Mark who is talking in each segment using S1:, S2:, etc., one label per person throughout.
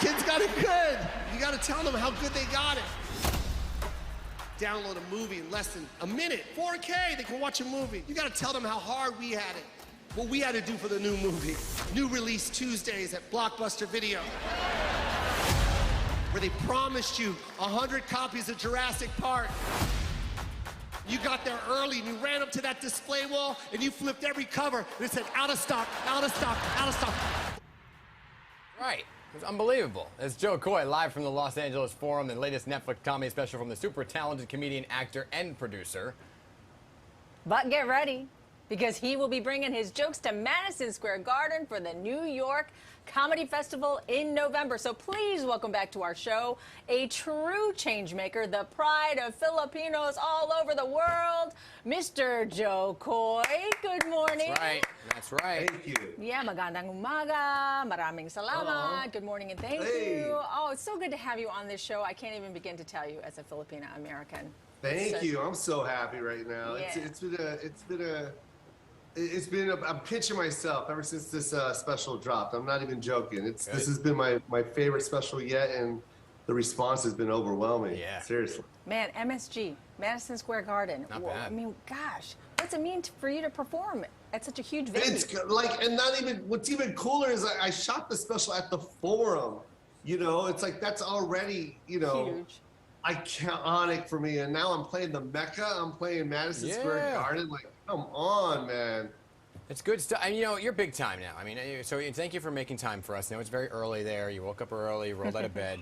S1: Kids got it good. You got to tell them how good they got it. Download a movie in less than a minute. 4K, they can watch a movie. You got to tell them how hard we had it. What we had to do for the new movie. New release Tuesdays at Blockbuster Video. Where they promised you 100 copies of Jurassic Park. You got there early and you ran up to that display wall and you flipped every cover and it said out of stock, out of stock, out of stock.
S2: Right. It was unbelievable. It's Joe Coy live from the Los Angeles Forum, the latest Netflix comedy special from the super talented comedian, actor, and producer.
S3: But get ready, because he will be bringing his jokes to Madison Square Garden for the New York Comedy Festival in November. So please welcome back to our show a true changemaker, the pride of Filipinos all over the world, Mr. Joe Coy. Good morning.
S2: That's right. That's right.
S1: Thank you.
S3: Yeah, magandang umaga. Maraming salamat. Good morning and thank you. Oh, it's so good to have you on this show. I can't even begin to tell you as a Filipina American.
S1: Thank you. I'm so happy right now.
S3: Yeah.
S1: It's been I'm pinching myself ever since this special dropped. I'm not even joking. This has been my favorite special yet, and the response has been overwhelming.
S2: Yeah.
S1: Seriously.
S3: Man, MSG, Madison Square Garden.
S2: Not bad.
S3: I mean, gosh, what's it mean for you to perform at such a huge venue?
S1: It's like, and not even, what's even cooler is I shot the special at the Forum. You know, it's like that's already, you know,
S3: Huge.
S1: iconic for me. And now I'm playing the Mecca. I'm playing Madison Square Garden. Like, come on, man.
S2: It's good stuff. And, you know, you're big time now. I mean, so thank you for making time for us. I know it's very early there. You woke up early, you rolled out of bed.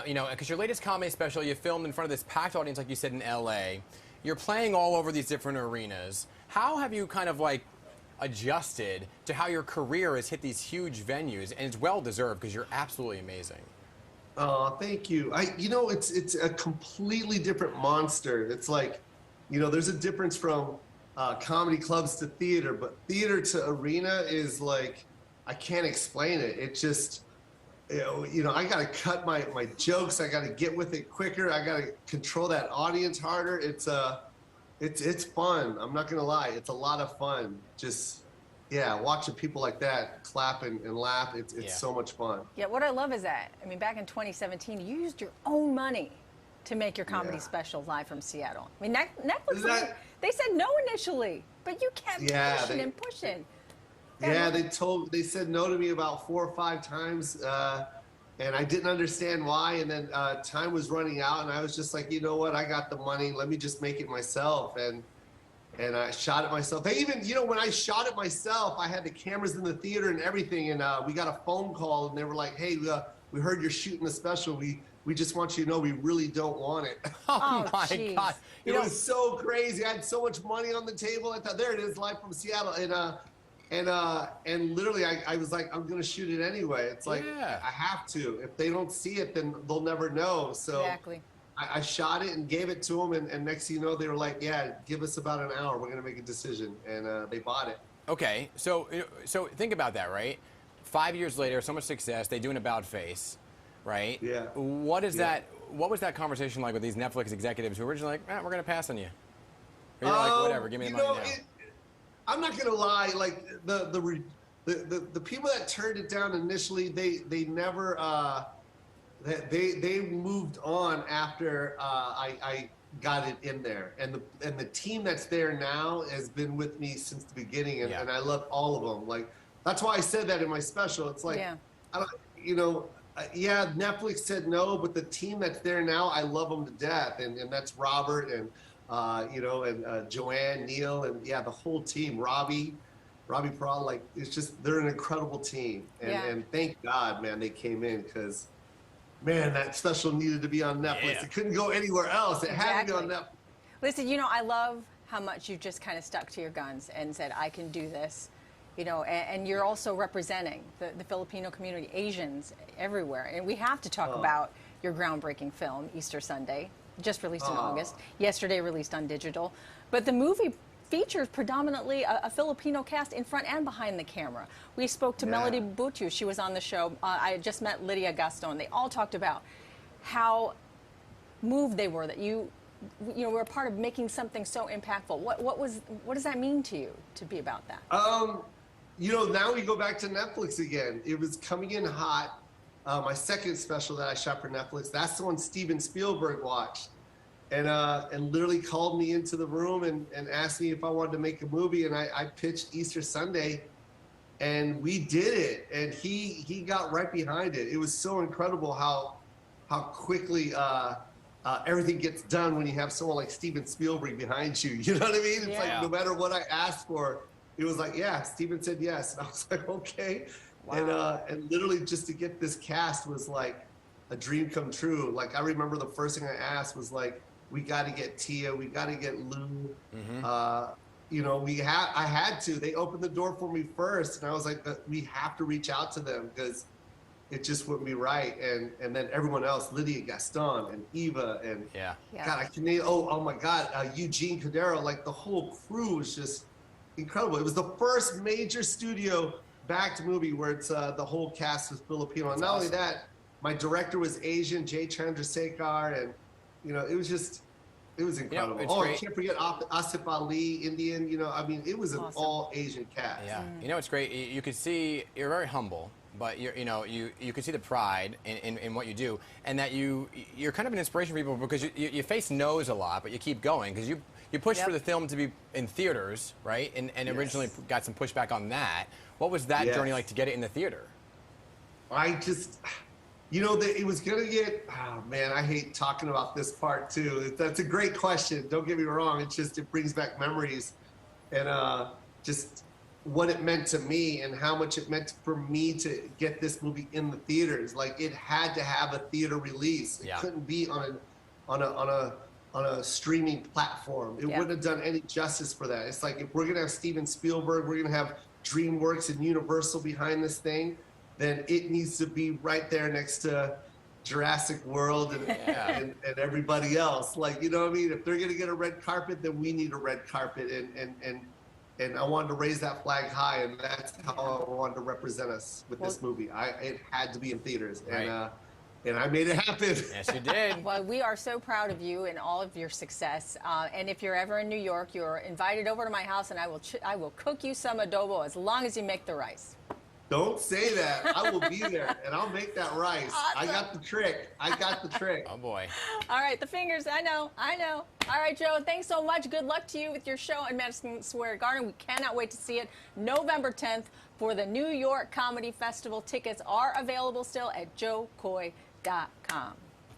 S2: You know, because your latest comedy special, you filmed in front of this packed audience, like you said, in L.A. You're playing all over these different arenas. How have you kind of, like, adjusted to how your career has hit these huge venues? And it's well-deserved because you're absolutely amazing.
S1: Oh, thank you. You know, it's a completely different monster. It's like, you know, there's a difference from comedy clubs to theater, but theater to arena is like, I can't explain it. It just, you know, I got to cut my jokes. I got to get with it quicker. I got to control that audience harder. It's fun. I'm not going to lie. It's a lot of fun. Just, yeah, watching people like that clap and laugh. It's so much fun.
S3: Yeah, what I love is that, I mean, back in 2017, you used your own money to make your comedy special live from Seattle. I mean, Netflix, they said no initially, but you kept pushing and pushing.
S1: Yeah, they said no to me about 4 or 5 times, and I didn't understand why. And then time was running out, and I was just like, you know what? I got the money. Let me just make it myself. And I shot it myself. They even, you know, when I shot it myself, I had the cameras in the theater and everything, and we got a phone call, and they were like, hey, we heard you're shooting the special. We just want you to know we really don't want it.
S2: Oh my God.
S1: It was so crazy. I had so much money on the table. I thought, there it is, live from Seattle. And literally, I was like, I'm going to shoot it anyway. It's like, I have to. If they don't see it, then they'll never know. So
S3: Exactly.
S1: I shot it and gave it to them. And next thing you know, they were like, yeah, give us about an hour. We're going to make a decision. And they bought it.
S2: Okay. So think about that, right? 5 years later, so much success. They do an about face. Right?
S1: Yeah.
S2: What is that? What was that conversation like with these Netflix executives who were originally like, we're going to pass on you? Or you're like, whatever, give me the money now.
S1: I'm not going to lie. Like the people that turned it down initially, they never they moved on after I got it in there, and the team that's there now has been with me since the beginning, and I love all of them. Like that's why I said that in my special. It's like, I don't, you know. Yeah, Netflix said no, but the team that's there now, I love them to death, and that's Robert and you know, and Joanne, Neil, and the whole team, Robbie Peral. Like it's just they're an incredible team, and thank God, man, they came in because, man, that special needed to be on Netflix. It couldn't go anywhere else. It had to be on Netflix.
S3: Listen, you know, I love how much you just kind of stuck to your guns and said, I can do this. You know, and you're also representing the Filipino community, Asians everywhere. And we have to talk about your groundbreaking film, Easter Sunday, just released in August, yesterday released on digital. But the movie features predominantly a Filipino cast in front and behind the camera. We spoke to Melody Butu. She was on the show. I just met Lydia Gaston. They all talked about how moved they were that you were a part of making something so impactful. What does that mean to you to be about that?
S1: You know, now we go back to Netflix again. It was coming in hot. my second special that I shot for Netflix. That's the one Steven Spielberg watched. And literally called me into the room and asked me if I wanted to make a movie. And I pitched Easter Sunday, and we did it. And he got right behind it. It was so incredible how quickly everything gets done when you have someone like Steven Spielberg behind you. You know what I mean? It's like no matter what I asked for, it was like, yeah, Steven said yes. And I was like, okay. Wow. And literally just to get this cast was like a dream come true. Like I remember the first thing I asked was like, we got to get Tia, we got to get Lou. You know, I had to. They opened the door for me first, and I was like, we have to reach out to them because it just wouldn't be right. And then everyone else, Lydia Gaston and Eva and God, I can name. Oh my God, Eugene Cordero. Like the whole crew was just incredible. It was the first major studio-backed movie where it's the whole cast was Filipino. And not only that, my director was Asian, Jay Chandrasekhar, and you know, it was incredible.
S2: You know,
S1: I can't forget Asif Ali, Indian. You know, I mean, it was an all Asian cast.
S2: Yeah, you know, it's great. You could see you're very humble, but you could see the pride in what you do, and that you're kind of an inspiration for people because you face no's a lot, but you keep going because you pushed for the film to be in theaters, right? And originally got some pushback on that. What was that journey like to get it in the theater? You know, it was going to get, oh man, I hate talking about this part too. That's a great question. Don't get me wrong. It's just, it brings back memories and just what it meant to me and how much it meant for me to get this movie in the theaters. Like it had to have a theater release. It couldn't be on a streaming platform. It wouldn't have done any justice for that. It's like if we're going to have Steven Spielberg, we're going to have DreamWorks and Universal behind this thing, then it needs to be right there next to Jurassic World and everybody else. Like, you know what I mean? If they're going to get a red carpet, then we need a red carpet. And I wanted to raise that flag high, and that's how I wanted to represent us with this movie. It had to be in theaters, and I made it happen. Yes, you did.
S3: Well, we are so proud of you and all of your success. And if you're ever in New York, you're invited over to my house, and I will cook you some adobo as long as you make the rice.
S1: Don't say that. I will be there, and I'll make that rice. Awesome. I got the trick.
S2: Oh, boy.
S3: All right, the fingers. I know. All right, Joe, thanks so much. Good luck to you with your show in Madison Square Garden. We cannot wait to see it November 10th for the New York Comedy Festival. Tickets are available still at joecoy.com.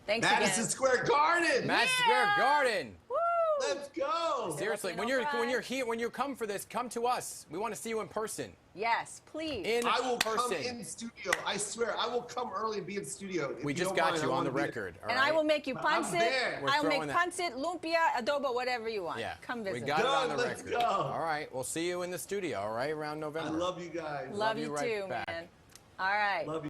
S3: Thanks again.
S1: Madison Square Garden.
S2: Madison Square Garden.
S3: Woo!
S1: Let's go.
S2: Seriously, when you come for this, come to us. We want to see you in person.
S3: Yes, please.
S1: I will come in studio. I swear, I will come early and be in studio.
S2: We just got you on the record.
S3: And I will make you pancit. I'll make
S2: that.
S3: pancit, lumpia, adobo, whatever you want.
S2: Yeah.
S3: Come visit.
S2: We got it on the
S1: Let's
S2: record.
S1: go.
S2: All right, we'll see you in the studio, all right, around November.
S1: I love you guys.
S3: Love you
S2: right
S3: too,
S2: back.
S3: man. All right.
S1: Love you.